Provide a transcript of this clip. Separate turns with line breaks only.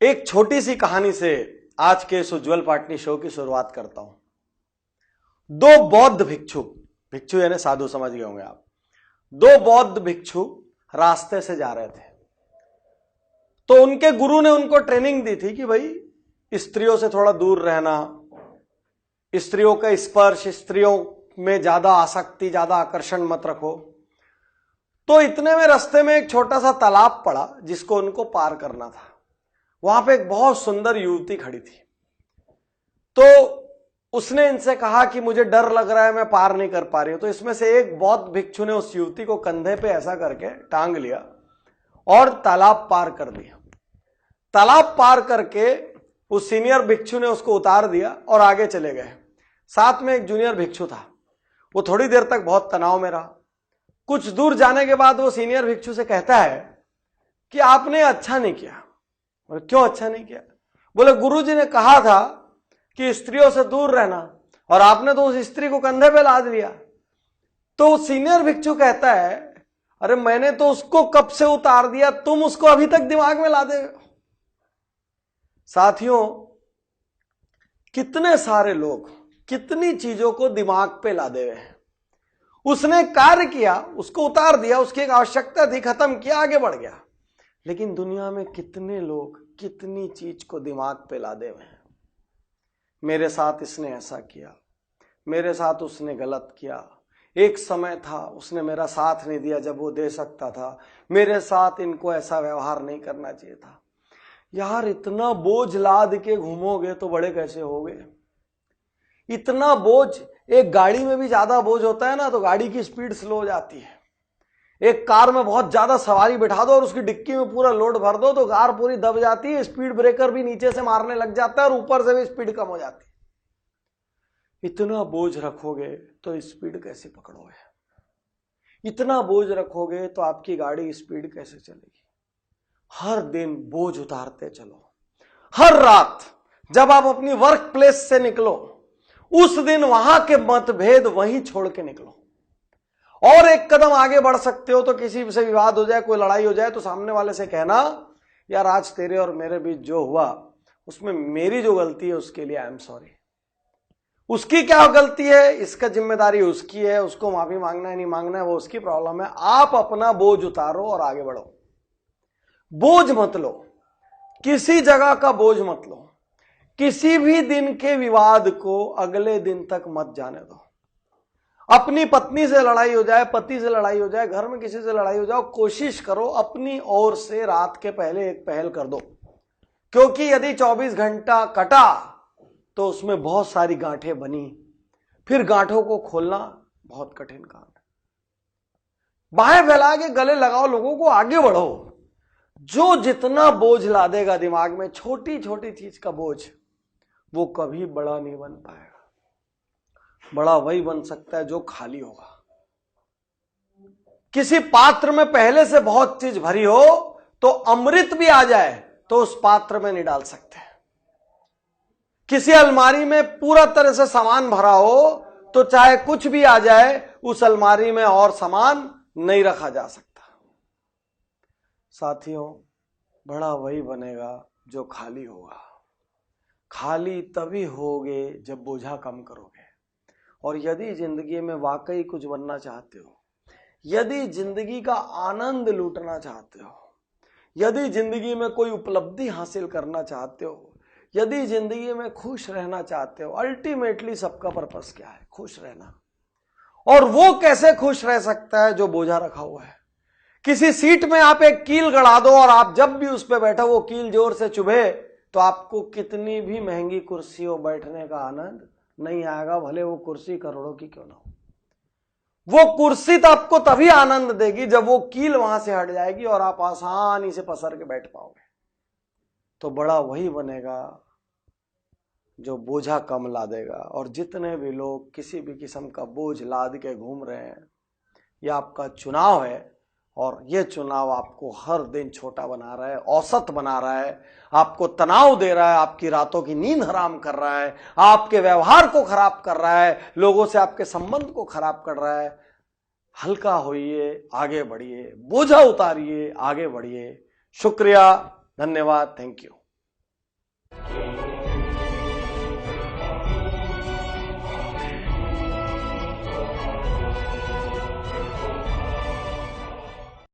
एक छोटी सी कहानी से आज के इस उज्जवल पाटनी शो की शुरुआत करता हूं। दो बौद्ध भिक्षु, भिक्षु यानी साधु समझ गए होंगे आप। दो बौद्ध भिक्षु रास्ते से जा रहे थे, तो उनके गुरु ने उनको ट्रेनिंग दी थी कि भाई स्त्रियों से थोड़ा दूर रहना, स्त्रियों का स्पर्श, स्त्रियों में ज्यादा आसक्ति, ज्यादा आकर्षण मत रखो। तो इतने में रास्ते में एक छोटा सा तालाब पड़ा जिसको उनको पार करना था। वहां पे एक बहुत सुंदर युवती खड़ी थी। तो उसने इनसे कहा कि मुझे डर लग रहा है, मैं पार नहीं कर पा रही हूं। तो इसमें से एक बौद्ध भिक्षु ने उस युवती को कंधे पे ऐसा करके टांग लिया और तालाब पार कर दिया। तालाब पार करके उस सीनियर भिक्षु ने उसको उतार दिया और आगे चले गए। साथ में एक जूनियर भिक्षु था। वो थोड़ी देर तक बहुत तनाव में रहा। कुछ दूर जाने के बाद वो सीनियर भिक्षु से कहता है कि आपने अच्छा नहीं किया। बोले क्यों अच्छा नहीं किया? बोले गुरुजी ने कहा था कि स्त्रियों से दूर रहना और आपने तो उस स्त्री को कंधे पे लाद लिया। तो सीनियर भिक्षु कहता है अरे मैंने तो उसको कब से उतार दिया, तुम उसको अभी तक दिमाग में लादे हो। साथियों, कितने सारे लोग कितनी चीजों को दिमाग पे लादे हुए हैं। उसने कार्य किया, उसको उतार दिया, उसकी एक आवश्यकता थी, खत्म किया, आगे बढ़ गया। लेकिन दुनिया में कितने लोग कितनी चीज को दिमाग पे लादे हुए हैं। मेरे साथ इसने ऐसा किया, मेरे साथ उसने गलत किया, एक समय था उसने मेरा साथ नहीं दिया जब वो दे सकता था, मेरे साथ इनको ऐसा व्यवहार नहीं करना चाहिए था। यार इतना बोझ लाद के घूमोगे तो बड़े कैसे होगे? इतना बोझ, एक गाड़ी में भी ज्यादा बोझ होता है ना तो गाड़ी की स्पीड स्लो हो जाती है। एक कार में बहुत ज्यादा सवारी बिठा दो और उसकी डिक्की में पूरा लोड भर दो तो कार पूरी दब जाती है, स्पीड ब्रेकर भी नीचे से मारने लग जाता है और ऊपर से भी स्पीड कम हो जाती है। इतना बोझ रखोगे तो स्पीड कैसे पकड़ोगे? इतना बोझ रखोगे तो आपकी गाड़ी स्पीड कैसे चलेगी? हर दिन बोझ उतारते चलो। हर रात जब आप अपनी वर्क प्लेस से निकलो, उस दिन वहां के मतभेद वहीं छोड़ के निकलो। और एक कदम आगे बढ़ सकते हो तो किसी से विवाद हो जाए, कोई लड़ाई हो जाए तो सामने वाले से कहना यार आज तेरे और मेरे बीच जो हुआ उसमें मेरी जो गलती है उसके लिए आई एम सॉरी। उसकी क्या गलती है, इसका जिम्मेदारी उसकी है, उसको माफी मांगना है नहीं मांगना है वो उसकी प्रॉब्लम है। आप अपना बोझ उतारो और आगे बढ़ो। बोझ मत लो, किसी जगह का बोझ मत लो। किसी भी दिन के विवाद को अगले दिन तक मत जाने दो। अपनी पत्नी से लड़ाई हो जाए, पति से लड़ाई हो जाए, घर में किसी से लड़ाई हो जाए, कोशिश करो अपनी ओर से रात के पहले एक पहल कर दो। क्योंकि यदि 24 घंटा कटा तो उसमें बहुत सारी गांठें बनी, फिर गांठों को खोलना बहुत कठिन काम है। बाहें फैला के गले लगाओ लोगों को, आगे बढ़ो। जो जितना बोझ लादेगा दिमाग में, छोटी छोटी चीज का बोझ, वो कभी बड़ा नहीं बन पाएगा। बड़ा वही बन सकता है जो खाली होगा। किसी पात्र में पहले से बहुत चीज भरी हो तो अमृत भी आ जाए तो उस पात्र में नहीं डाल सकते। किसी अलमारी में पूरा तरह से सामान भरा हो तो चाहे कुछ भी आ जाए उस अलमारी में और सामान नहीं रखा जा सकता। साथियों, बड़ा वही बनेगा जो खाली होगा। खाली तभी होगे जब बोझा कम करोगे। और यदि जिंदगी में वाकई कुछ बनना चाहते हो, यदि जिंदगी का आनंद लूटना चाहते हो, यदि जिंदगी में कोई उपलब्धि हासिल करना चाहते हो, यदि जिंदगी में खुश रहना चाहते हो, अल्टीमेटली सबका पर्पस क्या है? खुश रहना। और वो कैसे खुश रह सकता है जो बोझा रखा हुआ है? किसी सीट में आप एक कील गड़ा दो और आप जब भी उस पर बैठो वो कील जोर से चुभे तो आपको कितनी भी महंगी कुर्सी हो बैठने का आनंद नहीं आएगा, भले वो कुर्सी करोड़ों की क्यों ना हो। वो कुर्सी तो आपको तभी आनंद देगी जब वो कील वहां से हट जाएगी और आप आसानी से पसर के बैठ पाओगे। तो बड़ा वही बनेगा जो बोझा कम लादेगा। और जितने भी लोग किसी भी किस्म का बोझ लाद के घूम रहे हैं, ये आपका चुनाव है और ये चुनाव आपको हर दिन छोटा बना रहा है, औसत बना रहा है, आपको तनाव दे रहा है, आपकी रातों की नींद हराम कर रहा है, आपके व्यवहार को खराब कर रहा है, लोगों से आपके संबंध को खराब कर रहा है। हल्का होइए, आगे बढ़िए, बोझा उतारिए, आगे बढ़िए। शुक्रिया, धन्यवाद, थैंक यू। है।